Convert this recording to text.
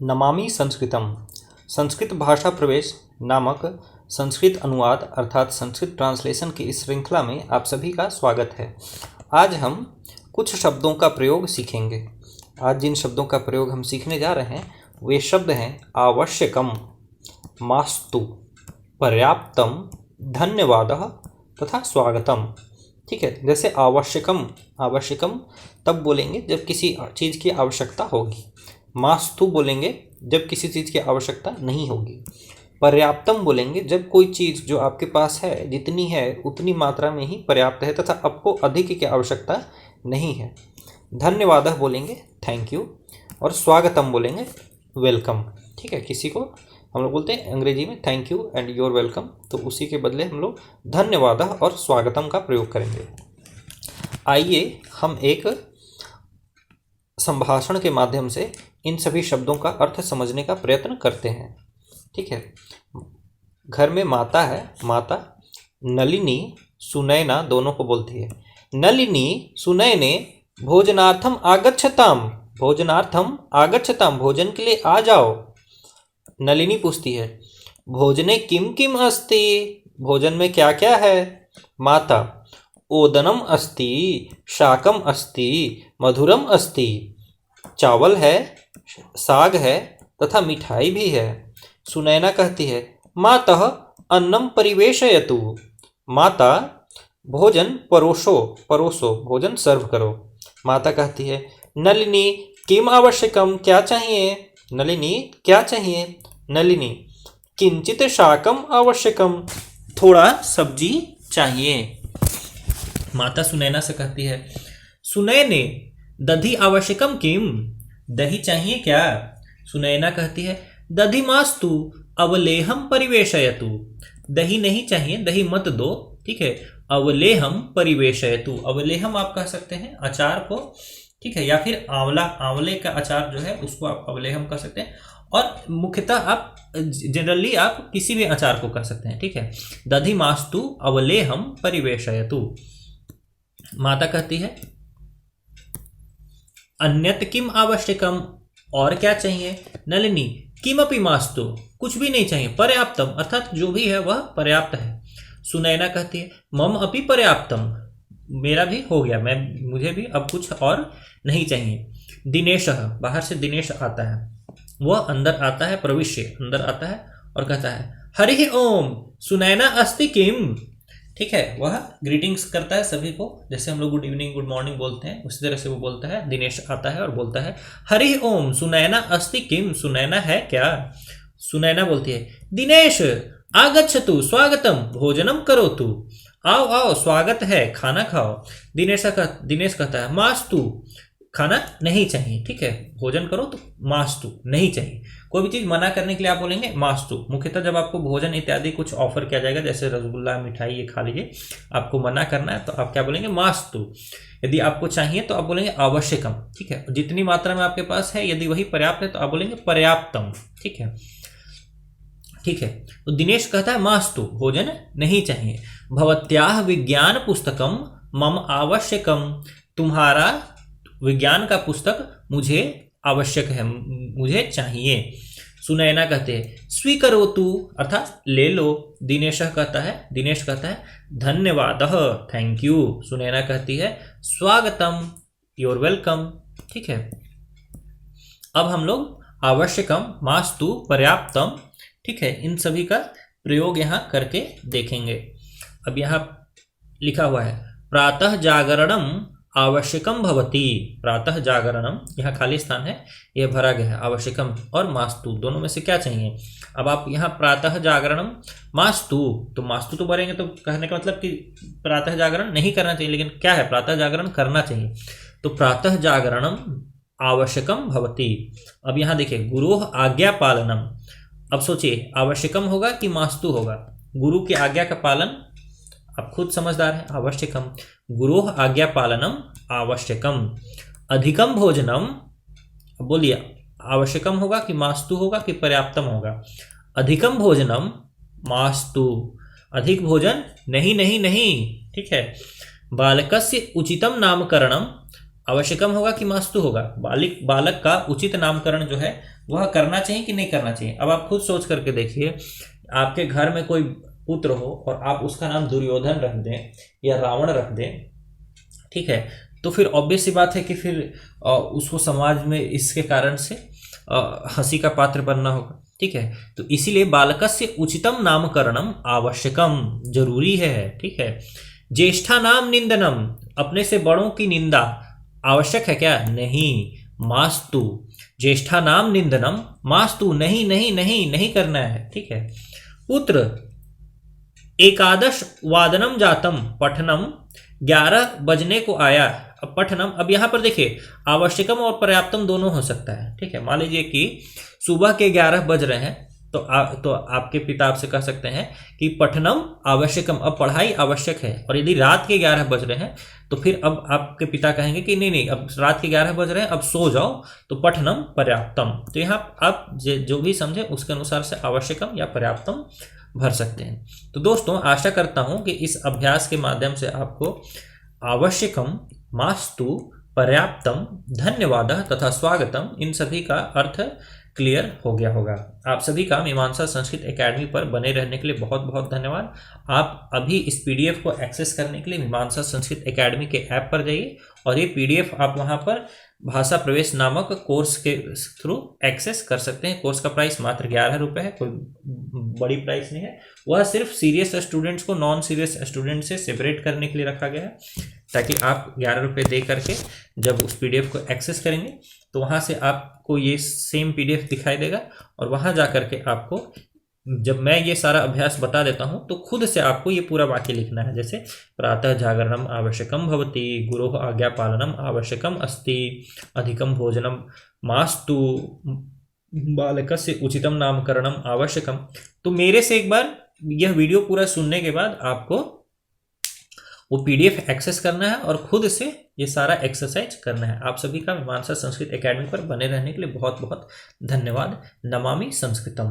नमामि संस्कृतम संस्कृत भाषा प्रवेश नामक संस्कृत अनुवाद अर्थात संस्कृत ट्रांसलेशन की इस श्रृंखला में आप सभी का स्वागत है। आज हम कुछ शब्दों का प्रयोग सीखेंगे। आज जिन शब्दों का प्रयोग हम सीखने जा रहे हैं वे शब्द हैं आवश्यकम, मास्तु, पर्याप्तम, धन्यवादः तथा स्वागतम। ठीक है, जैसे आवश्यकम तब बोलेंगे जब किसी चीज़ की आवश्यकता होगी। मास्तु बोलेंगे जब किसी चीज़ की आवश्यकता नहीं होगी। पर्याप्तम बोलेंगे जब कोई चीज़ जो आपके पास है जितनी है उतनी मात्रा में ही पर्याप्त है तथा आपको अधिक की आवश्यकता नहीं है। धन्यवादः बोलेंगे थैंक यू, और स्वागतम बोलेंगे वेलकम। ठीक है, किसी को हम लोग बोलते हैं अंग्रेजी में thank you and your welcome, तो उसी के बदले हम लोग धन्यवादः और स्वागतम का प्रयोग करेंगे। आइए हम एक संभाषण के माध्यम से इन सभी शब्दों का अर्थ समझने का प्रयत्न करते हैं। ठीक है, घर में माता है, माता नलिनी सुनैना दोनों को बोलती है। नलिनी सुनैने भोजनार्थम आगच्छताम, भोजनार्थम आगच्छताम, भोजन के लिए आ जाओ। नलिनी पूछती है भोजने किम किम अस्ति, भोजन में क्या क्या है। माता ओदनम अस्ति, शाकम अस्ति, मधुरम अस्ति, चावल है, साग है तथा मिठाई भी है। सुनैना कहती है मातः अन्नम परिवेशयतु, माता भोजन परोसो, भोजन सर्व करो। माता कहती है नलिनी किम आवश्यकम, क्या चाहिए। नलिनी क्या चाहिए। नलिनी किंचित शाकम आवश्यकम, थोड़ा सब्जी चाहिए। माता सुनैना से कहती है सुनैने दधि आवश्यकम किम, दही चाहिए क्या। सुनैना कहती है दधि मास्तु अवलेहम परिवेशयतु, दही नहीं चाहिए, दही मत दो। ठीक है, अवलेहम परिवेशयतु, अवलेहम आप कह सकते हैं अचार को। ठीक है, या फिर आंवले का अचार जो है उसको आप अवलेहम कह सकते हैं, और मुख्यतः आप जनरली आप किसी भी अचार को कह सकते हैं। ठीक है, दधि मास्तु अवलेहम परिवेशयतु। माता कहती है अन्यत किम आवश्यकम, और क्या चाहिए। नलिनी किमपि मास्तु, कुछ भी नहीं चाहिए। पर्याप्तम अर्थात जो भी है वह पर्याप्त है। सुनैना कहती है मम अपि पर्याप्तम, मेरा भी हो गया, मुझे भी अब कुछ और नहीं चाहिए। दिनेशः, बाहर से दिनेश आता है, वह अंदर आता है, प्रविश्य अंदर आता है और कहता है हरि ओम सुनैना अस्ति किम। ठीक है, वह ग्रीटिंग्स करता है सभी को, जैसे हम लोग गुड इवनिंग गुड मॉर्निंग बोलते हैं उसी तरह से वो बोलता है। दिनेश आता है और बोलता है हरि ओम सुनैना अस्ति किम, सुनैना है क्या। सुनैना बोलती है दिनेश आगच्छतु स्वागतम भोजनम करोतु, आओ आओ स्वागत है, खाना खाओ। दिनेश कहता है मास्तु, खाना नहीं चाहिए। ठीक है, भोजन करो तो मास्तु नहीं चाहिए। कोई भी चीज़ मना करने के लिए आप बोलेंगे मास्तु। मुख्यतः जब आपको भोजन इत्यादि कुछ ऑफर किया जाएगा जैसे रसगुल्ला मिठाई ये खा लीजिए, आपको मना करना है तो आप क्या बोलेंगे मास्तु। यदि आपको चाहिए तो आप बोलेंगे आवश्यकम। ठीक है, जितनी मात्रा में आपके पास है यदि वही पर्याप्त है तो आप बोलेंगे पर्याप्तम। ठीक है, ठीक है, तो दिनेश कहता है मास्तु, भोजन नहीं चाहिए। भवत्याः विज्ञान पुस्तकम मम आवश्यकम, तुम्हारा विज्ञान का पुस्तक मुझे आवश्यक है, मुझे चाहिए। सुनैना कहते हैं स्वीकरोतु अर्थात ले लो। दिनेश कहता है धन्यवादः थैंक यू। सुनैना कहती है स्वागतम योर वेलकम। ठीक है, अब हम लोग आवश्यकम, मास्तु, पर्याप्तम, ठीक है, इन सभी का प्रयोग यहाँ करके देखेंगे। अब यहाँ लिखा हुआ है प्रातः जागरणम आवश्यकम भवति, प्रातः जागरणम, यहाँ खाली स्थान है, यह भरा गया है। आवश्यकम और मास्तु दोनों में से क्या चाहिए। अब आप यहाँ प्रातः जागरणम मास्तु, तो मास्तु तो भरेंगे, तो कहने का मतलब कि प्रातः जागरण नहीं करना चाहिए, लेकिन क्या है प्रातः जागरण करना चाहिए। तो प्रातः जागरणम आवश्यकम भवति। अब यहाँ देखिए गुरोह आज्ञा पालनम, अब सोचिए आवश्यकम होगा कि मास्तु होगा। गुरु की आज्ञा का पालन, आप खुद समझदार हैं, आवश्यकम। गुरोह आज्ञा पालनम आवश्यकम। अधिकम भोजनम, बोलिए आवश्यकम होगा कि मास्तु होगा कि पर्याप्तम होगा। अधिकम भोजनम मास्तु, अधिक भोजन नहीं नहीं नहीं। ठीक है, बालकस्य उचितम नामकरणम आवश्यकम होगा कि मास्तु होगा। बालक का उचित नामकरण जो है वह करना चाहिए कि नहीं करना चाहिए। अब आप खुद सोच करके देखिए, आपके घर में कोई पुत्र हो और आप उसका नाम दुर्योधन रख दें या रावण रख दें, ठीक है, तो फिर ऑब्वियस सी बात है कि फिर उसको समाज में इसके कारण से हंसी का पात्र बनना होगा, ठीक है। तो इसीलिए बालकस्य उचितम नामकरणम आवश्यकम, जरूरी है, ठीक है। ज्येष्ठा नाम निंदनम, अपने से बड़ों की निंदा आवश्यक है क्या? नहीं। मास्तु ज्येष्ठा नाम निंदनम मास्तु, नहीं नहीं नहीं नहीं करना है, ठीक है। पुत्र एकादश वादनम जातम पठनम, 11 बजने को आया। अब पठनम, अब यहां पर देखिए आवश्यकम और पर्याप्तम दोनों हो सकता है, ठीक है। मान लीजिए कि सुबह के 11 बज रहे हैं, तो आपके पिता आपसे कह सकते हैं कि पठनम आवश्यकम, अब पढ़ाई आवश्यक है। और यदि रात के 11 बज रहे हैं तो फिर अब आपके पिता कहेंगे कि नहीं नहीं, अब रात के 11 बज रहे हैं, अब सो जाओ, तो पठनम पर्याप्तम। तो यहाँ आप जो भी समझे उसके अनुसार से आवश्यकम या पर्याप्तम भर सकते हैं। तो दोस्तों, आशा करता हूं कि इस अभ्यास के माध्यम से आपको आवश्यकम, मास्तु, पर्याप्तम, धन्यवादः तथा स्वागतम, इन सभी का अर्थ क्लियर हो गया होगा। आप सभी का मीमांसा संस्कृत एकेडमी पर बने रहने के लिए बहुत बहुत धन्यवाद। आप अभी इस पीडीएफ को एक्सेस करने के लिए मीमांसा संस्कृत एकेडमी के ऐप पर जाइए और ये पीडीएफ आप वहां पर भाषा प्रवेश नामक कोर्स के थ्रू एक्सेस कर सकते हैं। कोर्स का प्राइस मात्र 11 रुपये है, कोई बड़ी प्राइस नहीं है। वह सिर्फ सीरियस स्टूडेंट्स को नॉन सीरियस स्टूडेंट से सेपरेट करने के लिए रखा गया है, ताकि आप 11 रुपये दे करके जब उस पीडीएफ को एक्सेस करेंगे तो वहाँ से आपको ये सेम पीडीएफ दिखाई देगा और वहाँ जा करके आपको, जब मैं ये सारा अभ्यास बता देता हूँ तो खुद से आपको ये पूरा वाक्य लिखना है। जैसे प्रातः जागरणम आवश्यकम भवति, गुरोः आज्ञा पालनम आवश्यकम अस्ति, अधिकम भोजनम मास्तु, बालकस्य उचितम नामकरणम आवश्यकम। तो मेरे से एक बार यह वीडियो पूरा सुनने के बाद आपको वो पीडीएफ एक्सेस करना है और खुद से ये सारा एक्सरसाइज करना है। आप सभी का मीमांसा संस्कृत एकेडमी पर बने रहने के लिए बहुत बहुत धन्यवाद। नमामि संस्कृतम।